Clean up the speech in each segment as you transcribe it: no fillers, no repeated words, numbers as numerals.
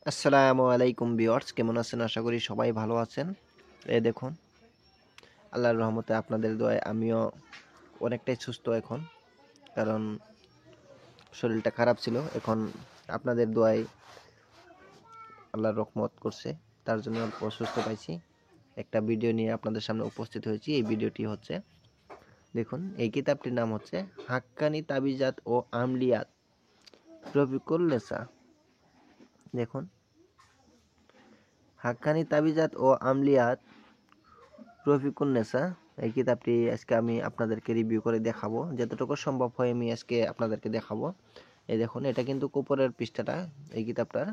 আসসালামু আলাইকুম ভিউয়ার্স, কেমন আছেন? আশা করি সবাই ভালো আছেন। এই দেখুন, আল্লাহর রহমতে আপনাদের দোয়ায় আমিও অনেকটাই সুস্থ এখন। কারণ শরীরটা খারাপ ছিল। এখন আপনাদের দোয়ায় আল্লাহর রহমত করছে। তার জন্য অল্প সুস্থ পাইছি। একটা ভিডিও নিয়ে আপনাদের সামনে উপস্থিত হয়েছি। এই ভিডিওটি হচ্ছে, দেখুন, এই কিতাবটির নাম হচ্ছে হাক্কানি তাবিজাত ও আমলিয়াত রফিকুল নেসা। দেখুন, হাক্কানি তাবিজাত ও আমলিয়াত রফিকুন নেসা, এই কিতাবটি আজকে আমি আপনাদেরকে রিভিউ করে দেখাবো। যতটুকু সম্ভব হয় আমি আজকে আপনাদেরকে দেখাবো। এই দেখুন, এটা কিন্তু উপরের পৃষ্ঠাটা এই কিতাবটার,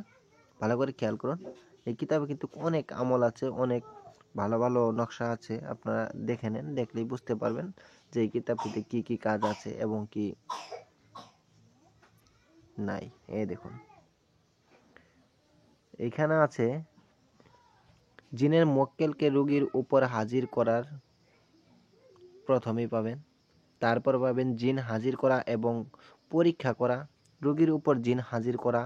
ভালো করে খেয়াল করুন। এই কিতাবে কিন্তু অনেক আমল আছে, অনেক ভালো ভালো নকশা আছে। আপনারা দেখে নেন, দেখলেই বুঝতে পারবেন যে এই কিতাবটিতে কি কি কাজ আছে এবং কি নাই। এই দেখুন, এখানে আছে জিনের মক্কেলকে রোগীর উপর হাজির করার প্রথমেই পাবেন। তারপর পাবেন জিন হাজির করা এবং পরীক্ষা করা, রোগীর উপর জিন হাজির করা,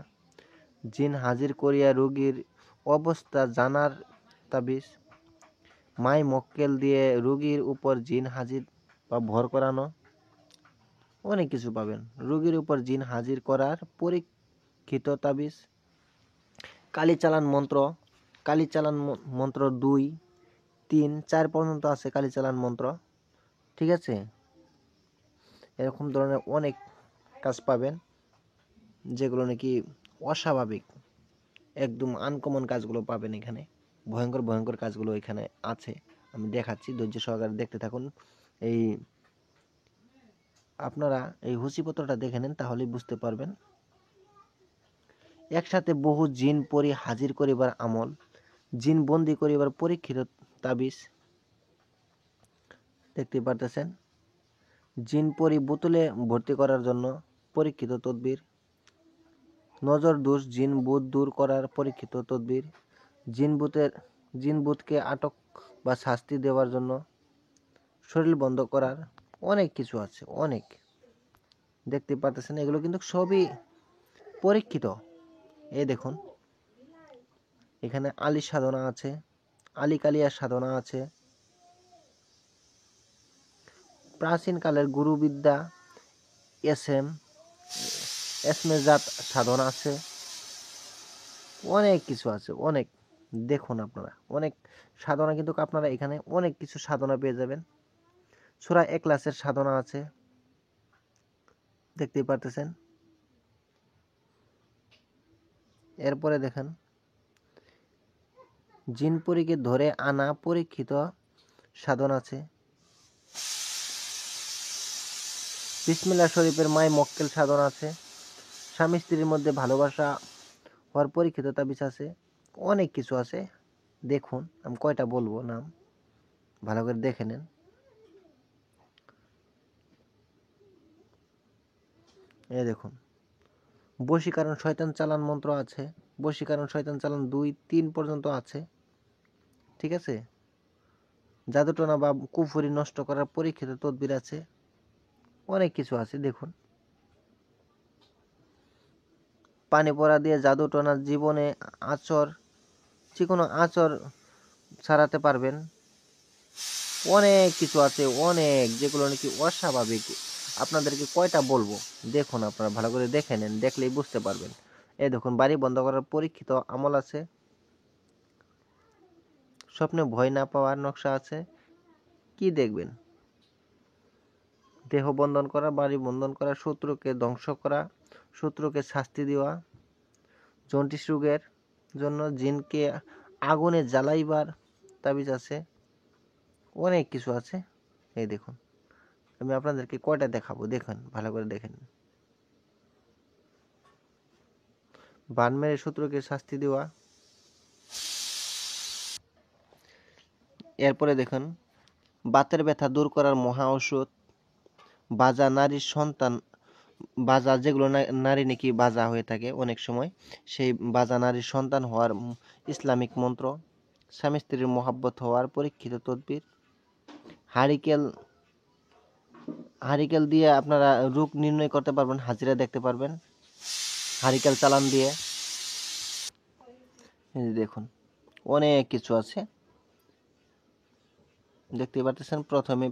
জিন হাজির করিয়া রোগীর অবস্থা জানার তাবিজ, মাই মক্কেল দিয়ে রোগীর উপর জিন হাজির বা ভর করানো, অনেক কিছু পাবেন। রোগীর উপর জিন হাজির করার পরীক্ষিত তাবিজ, কালিচালান মন্ত্র, কালিচালান মন্ত্র 2, 3, 4 পর্যন্ত আছে কালিচালান মন্ত্র। ঠিক আছে, এরকম ধরনের অনেক কাজ পাবেন যেগুলো নাকি অস্বাভাবিক, একদম আনকমন কাজগুলো পাবেন এখানে। ভয়ঙ্কর ভয়ঙ্কর কাজগুলো এখানে আছে, আমি দেখাচ্ছি, ধৈর্য সহকারে দেখতে থাকুন। এই আপনারা এই হুসিপত্রটা দেখে নেন, তাহলেই বুঝতে পারবেন। একসাথে বহু জিন পরি হাজির করিবার আমল, জিন বন্দি করিবার পরীক্ষিত তাবিজ, দেখতে পারতেছেন। জিন পরি বোতলে ভর্তি করার জন্য পরীক্ষিত তদবির, নজর দোষ জিন ভূত দূর করার পরীক্ষিত তদবির, জিন ভূতকে আটক বা শাস্তি দেওয়ার জন্য শরীর বন্ধ করার, অনেক কিছু আছে, অনেক। দেখতে পারতেছেন এগুলো কিন্তু সবই পরীক্ষিত। এই দেখুন, এখানে আলী সাধনা আছে, আলী কালিয়ার সাধনা আছে, প্রাচীনকালের গুরুবিদ্যা, এসএম এসমেজাত সাধনা আছে, অনেক কিছু আছে, অনেক। দেখুন আপনারা, অনেক সাধনা কিন্তু আপনারা এখানে অনেক কিছু সাধনা পেয়ে যাবেন। সূরা ইখলাসের সাধনা আছে, দেখতেই পারতেছেন। এরপরে দেখেন, জিনপুরীকে ধরে আনা পরীক্ষিত সাধন আছে, বিসমিল্লাহ শরীফের মাই মক্কেল সাধন আছে, স্বামী স্ত্রীর মধ্যে ভালোবাসা হওয়ার পরীক্ষিত তাবিজ আছে, অনেক কিছু আছে। দেখুন, আমি কয়টা বলবো নাম, ভালো করে দেখে নেন। এই দেখুন, বশীকরণ শয়তান চালান মন্ত্র আছে, বশীকরণ শয়তান চালান 2, 3 পর্যন্ত আছে। ঠিক আছে, জাদুটনা বা কুফরি নষ্ট করার পরীক্ষিত তদবির আছে, অনেক কিছু আছে। দেখুন, পানি পড়া দিয়ে জাদুটনা জীবনে যে কোনো আচর ছাড়াতে পারবেন, অনেক কিছু আছে, অনেক, যেগুলো নাকি অস্বাভাবিক। আপনাদেরকে কয়টা বলবো, দেখুন, আপনারা ভালো করে দেখে নেন, দেখলেই বুঝতে পারবেন। এই দেখুন, বাড়ি বন্ধ করার পরীক্ষিত আমল আছে, স্বপ্নে ভয় না পাওয়ার নকশা আছে। কি দেখবেন? দেহ বন্ধন করা, বাড়ি বন্ধন করা, শত্রুকে ধ্বংস করা, শত্রুকে শাস্তি দেওয়া, জন্ডিস রোগের জন্য জিনকে আগুনে জ্বালাইবার তাবিজ আছে, অনেক কিছু আছে। এই দেখুন, আমি আপনাদেরকে কয়টা দেখাবো, দেখেন, ভালো করে দেখেন। বান মেরে শত্রুকে শাস্তি দেওয়া। এরপরে দেখুন, বাতের ব্যথা দূর করার মহা ঔষধ, বাজা নারীর সন্তান, বাজা যেগুলো নারী নাকি বাজা হয়ে থাকে অনেক সময়, সেই বাজা নারীর সন্তান হওয়ার ইসলামিক মন্ত্র, স্বামী স্ত্রীর মহাব্বত হওয়ার পরীক্ষিত তদবির, হারিকেল হারিকেল দিয়ে আপনারা রোগ নির্ণয় করতে পারবেন, হাজিরা দেখতে পারবেন হারিকেল চালান দিয়ে। এই যে দেখুন অনেক কিছু আছে, দেখতে পাচ্ছেন। প্রথমে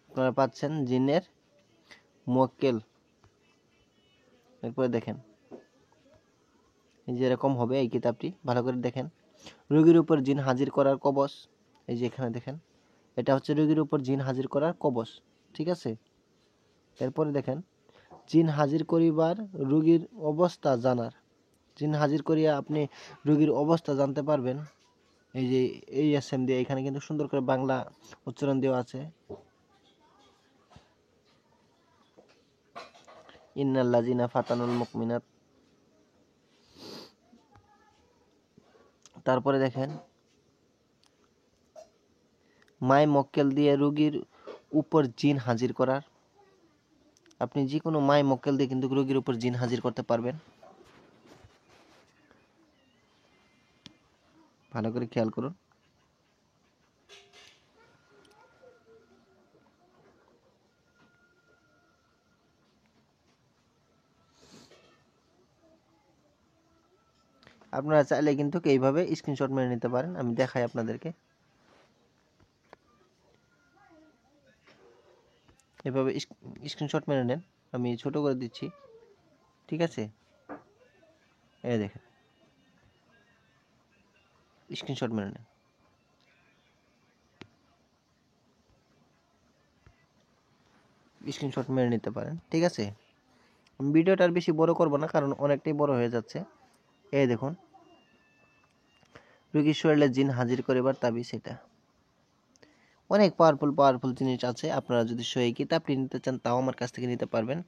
আপনারা পাচ্ছেন জিনের মোয়াক্কেল। এরপরে দেখেন এই যে এরকম হবে এই কিতাবটি, ভালো করে দেখেন। রোগীর উপর জিন হাজির করার কবচ, এই যে এখানে দেখেন, এটা হচ্ছে রোগীর উপর জিন হাজির করার কবচ, ঠিক আছে। এরপরে দেখেন জিন হাজির করিবার রোগীর অবস্থা জানার। জিন হাজির করিয়া আপনি রোগীর অবস্থা জানতে পারবেন। এই যে এই এসএম দিয়ে এখানে কিন্তু সুন্দর করে বাংলা উচ্চারণ দেওয়া আছে। ইন্নাল্লাযিনা ফাতানুল মুমিনাত। তারপরে দেখেন মাই মক্কেল দিয়ে রোগীর উপর জিন হাজির করার। আপনি যে কোনো মাই মক্কেল দিয়ে কিন্তু রোগীর উপর জিন হাজির করতে পারবেন। ভালো করে খেয়াল করুন। আপনারা চাইলে কিন্তু এইভাবে স্ক্রিনশট মেরে নিতে পারেন, আমি দেখাই আপনাদেরকে। এভাবে স্ক্রিনশট মেরে নেন, আমি ছোট করে দিচ্ছি, ঠিক আছে। এই দেখেন স্ক্রিনশট মেরে নেন। স্ক্রিনশট মেরে নিতে পারেন, ঠিক আছে। আমি ভিডিওটা আর বেশি বড় করব না, কারণ অনেকটাই বড় হয়ে যাচ্ছে। এই দেখুন রোগীর শরীরে জিন হাজির করিবার তাবিজ। এটা অনেক পাওয়ারফুল জিনিস আছে। আপনারা যদি এই কিতাবটি নিতে চান তাও আমার কাছ থেকে নিতে পারবেন।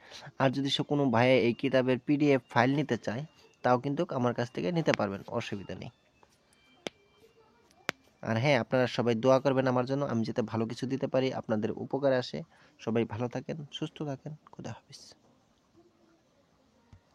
আর যদি কোনো ভাইয়া এই কিতাবের পিডিএফ ফাইল নিতে চায় তাও কিন্তু আমার কাছ থেকে নিতে পারবেন, অসুবিধা নেই। আর হ্যাঁ, আপনারা সবাই দোয়া করবেন আমার জন্য, আমি যাতে ভালো কিছু দিতে পারি, আপনাদের উপকারে আসে। সবাই ভালো থাকেন, সুস্থ থাকেন, খোদা হাফেজ।